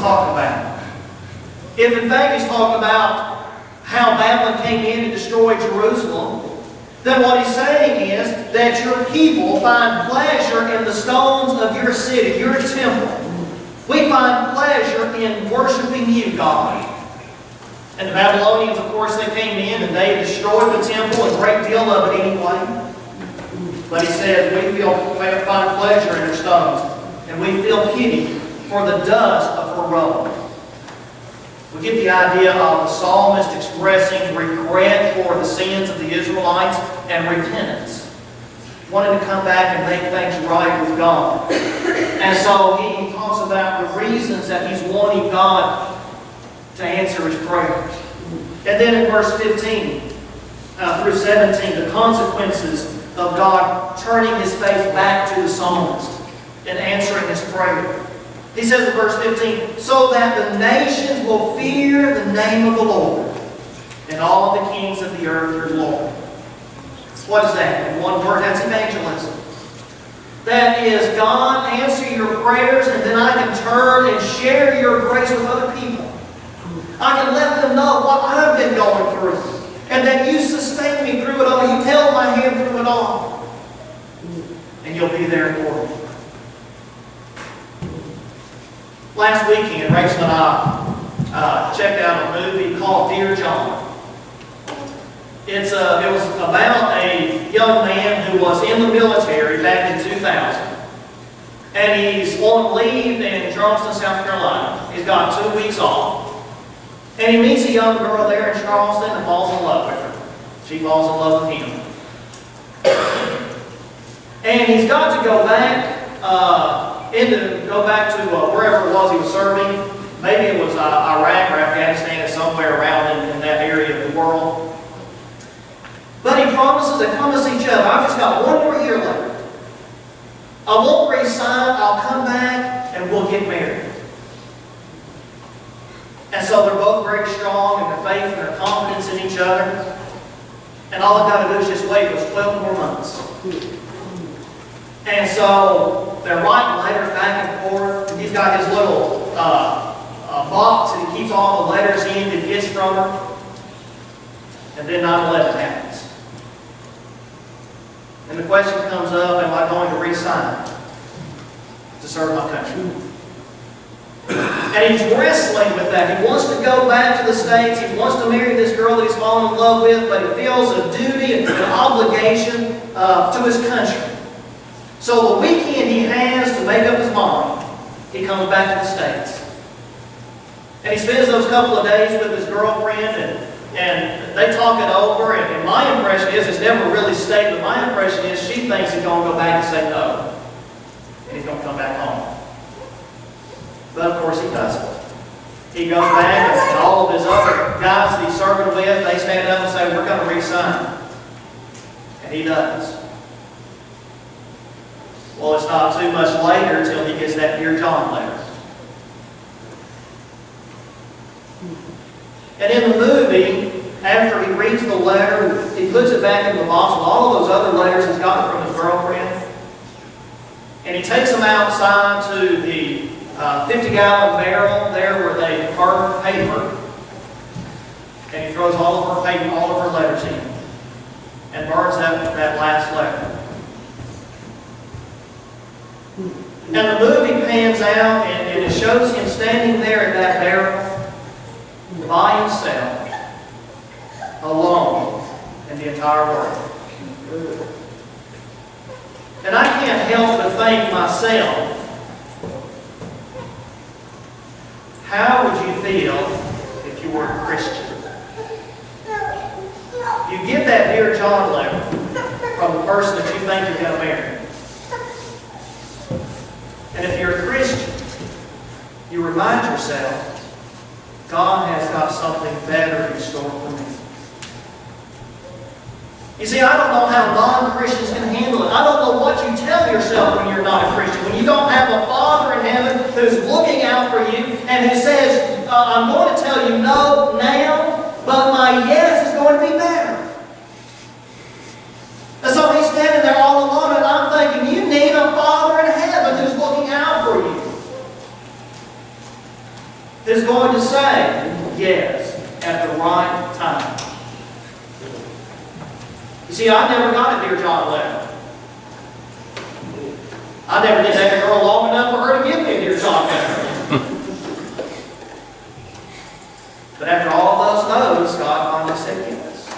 talking about. If in fact he's talking about how Babylon came in and destroyed Jerusalem, then what he's saying is that your people find pleasure in the stones of your city, your temple. We find pleasure in worshiping you, God. And the Babylonians, of course, they came in and they destroyed the temple, a great deal of it anyway. But he says, we find pleasure in her stones, and we feel pity for the dust of her rubble. We get the idea of the psalmist expressing regret for the sins of the Israelites and repentance, wanting to come back and make things right with God. And so he talks about the reasons that he's wanting God to answer his prayers. And then in verse 15 through 17, the consequences of God turning his face back to the psalmist and answering his prayer. He says in verse 15, so that the nations will fear the name of the Lord, and all the kings of the earth your Lord. What is that? In one word, that's evangelism. That is, God, answer your prayers, and then I can turn and share your grace with other people. I can let them know what I've been going through, and that you sustained me through it all. You held my hand through it all. And you'll be there for me. Last weekend, Rachel and I checked out a movie called Dear John. It was about a young man who was in the military back in 2000. And he's on leave in Charleston, South Carolina. He's got 2 weeks off. And he meets a young girl there in Charleston and falls in love with her. She falls in love with him. And he's got to go back to wherever it was he was serving. Maybe it was Iraq or Afghanistan or somewhere around in that area of the world. But he promises they promise each other, I've just got 1 more year left. I won't resign, I'll come back and we'll get married. And so they're both very strong in their faith and their confidence in each other. And all they've got to do is just wait those 12 more months. And so they're writing letters back and forth. He's got his little box and he keeps all the letters in that he gets from her. And then 9/11 happens. And the question comes up, am I going to resign to serve my country? And he's wrestling with that. He wants to go back to the States. He wants to marry this girl that he's fallen in love with, but he feels a duty and an obligation to his country. So the weekend he has to make up his mind, he comes back to the States. And he spends those couple of days with his girlfriend, and they talk it over. And my impression is, it's never really stated, but my impression is she thinks he's going to go back and say no. And he's going to come back home. But of course he doesn't. He goes back, and all of his other guys that he's serving with, they stand up and say, we're going to resign. And he does. Well, it's not too much later until he gets that Dear John letter. And in the movie, after he reads the letter, he puts it back in the box with all of those other letters he's gotten from his girlfriend. And he takes them outside to the 50-gallon barrel there where they burn paper. And he throws all of her paper, all of her letters in. And burns that last letter. And the movie pans out and it shows him standing there at that barrel by himself, alone in the entire world. And I can't help but think myself, how would you feel if you were a Christian? You get that Dear John letter from the person that you think you're going to marry. And if you're a Christian, you remind yourself, God has got something better in store for me. You see, I don't know how non-Christians can handle it. I don't know what you tell yourself when you're not a Christian. When you don't have a Father in heaven who's looking out for you and who says, I'm going to tell you no now, but my yes is going to be better. And so he's standing there all alone, and I'm thinking, you need a Father in heaven who's looking out for you. to say yes at the right time. You see, I never got a Dear John letter. I never did have a girl long enough for her to give me a Dear John letter. But after all those no's, God finally said yes.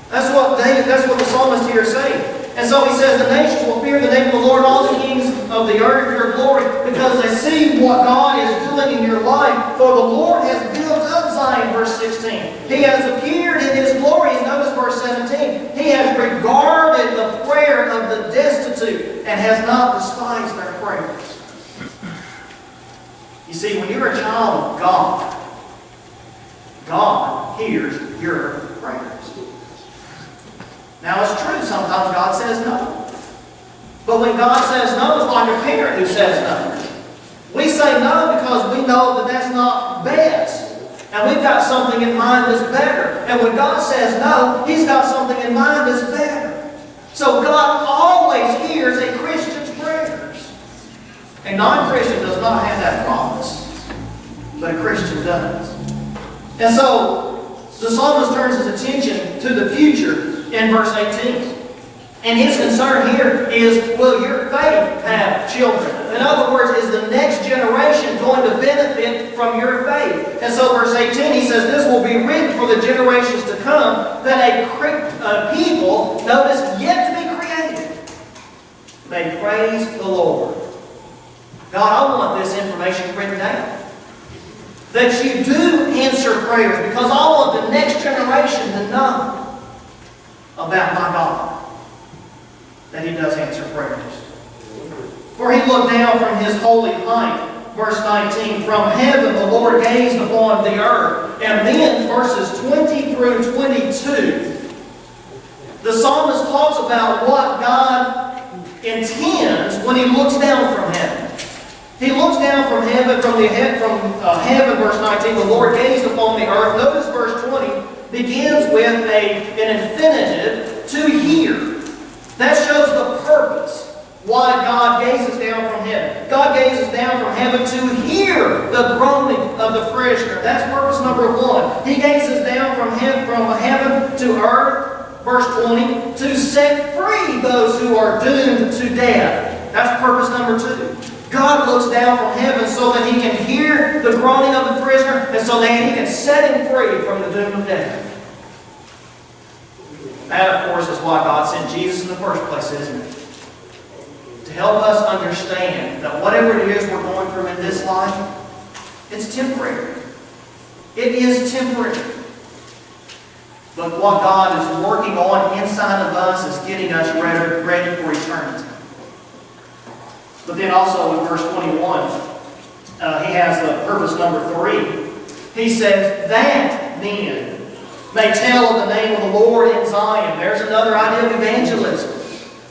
That's what the psalmist here is saying. And so he says, the nations will fear the name of the Lord, all the kings of the earth your glory, because they see what God is doing in your life. For the Lord has built up Zion, verse 16. He has appeared in His glory. And notice verse 17. He has regarded the prayer of the destitute and has not despised their prayers. You see, when you're a child of God, God hears your prayers. Now, it's true, sometimes God says no. But when God says no, it's like a parent who says no. We say no because we know that that's not best. And we've got something in mind that's better. And when God says no, He's got something in mind that's better. So God always hears a Christian's prayers. A non-Christian does not have that promise. But a Christian does. And so, the psalmist turns his attention to the future in verse 18. And his concern here is, will your faith have children? In other words, is the next generation going to benefit from your faith? And so verse 18, he says, this will be written for the generations to come, that a people, notice, yet to be created, may praise the Lord. God, I want this information written down. That you do answer prayers, because I want the next generation to know about my God, that He does answer prayers. For He looked down from His holy height, verse 19, from heaven the Lord gazed upon the earth. And then verses 20 through 22, the psalmist talks about what God intends when He looks down from heaven. He looks down from heaven, heaven, verse 19, the Lord gazed upon the earth. Notice verse 20 begins with an infinitive, to hear. That shows the purpose why God gazes down from heaven. God gazes down from heaven to hear the groaning of the prisoner. That's purpose number one. He gazes down from heaven to earth, verse 20, to set free those who are doomed to death. That's purpose number two. God looks down from heaven so that He can hear the groaning of the prisoner and so that He can set him free from the doom of death. That, of course, is why God sent Jesus in the first place, isn't it? To help us understand that whatever it is we're going through in this life, it's temporary. It is temporary. But what God is working on inside of us is getting us ready for eternity. But then also in verse 21, he has the purpose number 3. He says, that men may tell of the name of the Lord in Zion. There's another idea of evangelism.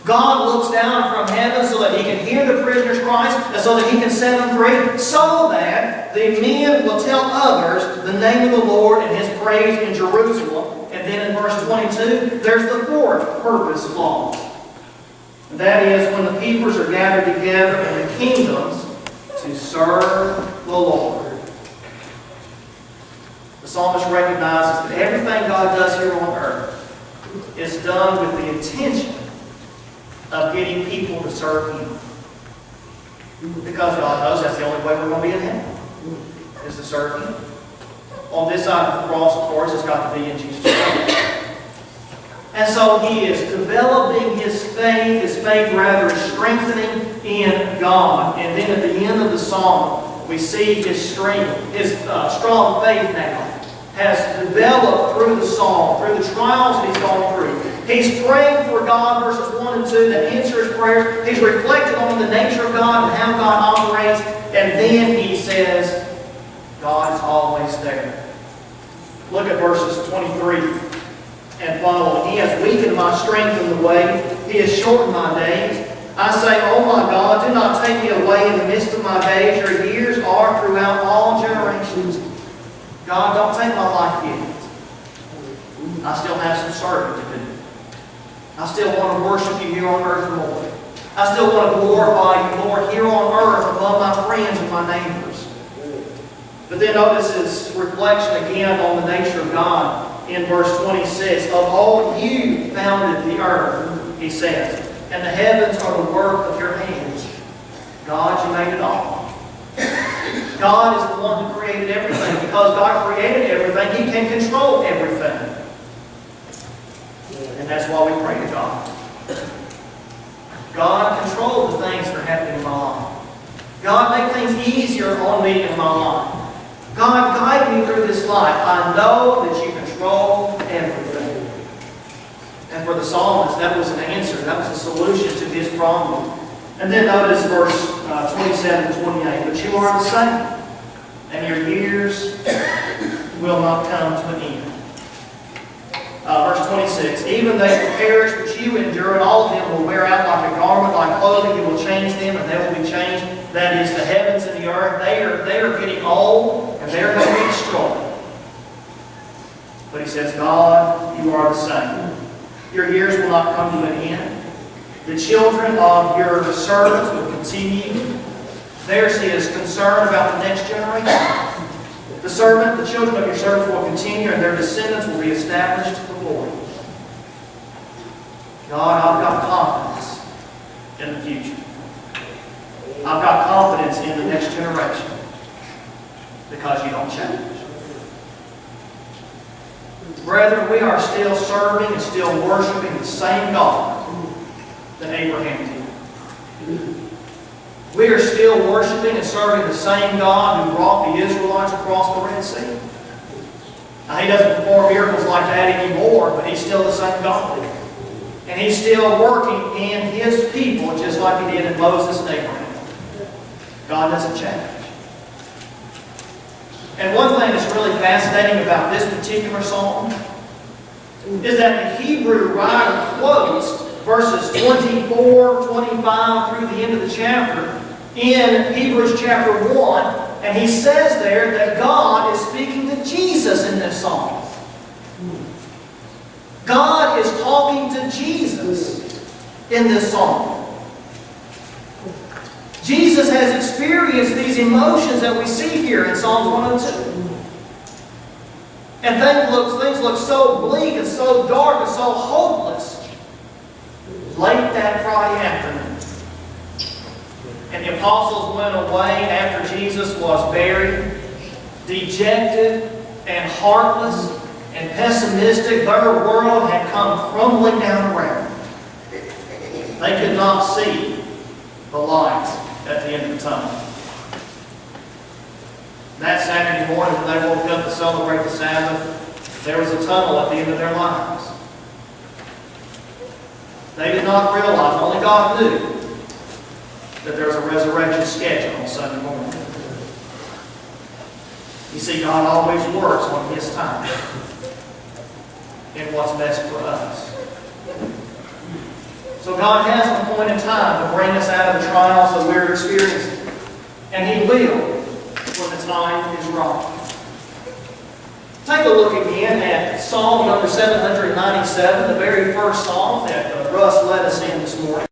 God looks down from heaven so that He can hear the prisoner's cries and so that He can set them free, so that the men will tell others the name of the Lord and His praise in Jerusalem. And then in verse 22, there's the fourth purpose clause. And that is when the peoples are gathered together in the kingdoms to serve the Lord. The psalmist recognizes that everything God does here on earth is done with the intention of getting people to serve Him. Because God knows that's the only way we're going to be in heaven, is to serve Him. On this side of the cross, of course, it's got to be in Jesus Christ. And so he is developing his faith rather is strengthening in God. And then at the end of the psalm, we see his strength, his strong faith now has developed through the psalm, through the trials that he's gone through. He's praying for God, verses 1 and 2, to answer his prayers. He's reflecting on the nature of God and how God operates. And then he says, God is always there. Look at verses 23 and following. He has weakened my strength in the way. He has shortened my days. I say, oh my God, do not take me away in the midst of my days. Your years are throughout all generations. God, don't take my life yet. I still have some serving to do. I still want to worship you here on earth more. I still want to glorify you more here on earth among my friends and my neighbors. But then notice his reflection again on the nature of God in verse 26. Of all you founded the earth, he says, and the heavens are the work of your hands. God, you made it all. God is the one who created everything. Because God created everything, He can control everything. And that's why we pray to God. God, control the things that are happening in my life. God, make things easier on me in my life. God, guide me through this life. I know that you control everything. And for the psalmist, that was an answer. That was a solution to his problem. And then notice verse 27 and 28. But you are the same, and your years will not come to an end. Verse 26. Even they will perish, but you endure, and all of them will wear out like a garment, like clothing. You will change them, and they will be changed. That is the heavens and the earth. They are getting old, and they are going to be destroyed. But he says, God, you are the same. Your years will not come to an end. The children of your servants will continue. There's his concern about the next generation. The children of your servants will continue, and their descendants will be established before you. God, I've got confidence in the future. I've got confidence in the next generation because you don't change. Brethren, we are still serving and still worshiping the same God that Abraham did. We are still worshiping and serving the same God who brought the Israelites across the Red Sea. Now, He doesn't perform miracles like that anymore, but He's still the same God. And He's still working in His people just like He did in Moses and Abraham. God doesn't change. And one thing that's really fascinating about this particular psalm is that the Hebrew writer quotes verses 24, 25 through the end of the chapter in Hebrews chapter 1. And he says there that God is speaking to Jesus in this psalm. God is talking to Jesus in this psalm. Jesus has experienced these emotions that we see here in Psalms 102. And things look so bleak and so dark and so hopeless late that Friday afternoon. And the apostles went away after Jesus was buried, dejected and heartless and pessimistic. Their world had come crumbling down around them. They could not see the light at the end of the tunnel. That Saturday morning when they woke up to celebrate the Sabbath, there was a tunnel at the end of their lives. They did not realize, only God knew, that there was a resurrection schedule on Sunday morning. You see, God always works on His time and what's best for us. So God has an appointed time to bring us out of the trials that we're experiencing. And He will when the time is right. Take a look again at Psalm number 797, the very first psalm that Russ led us in this morning.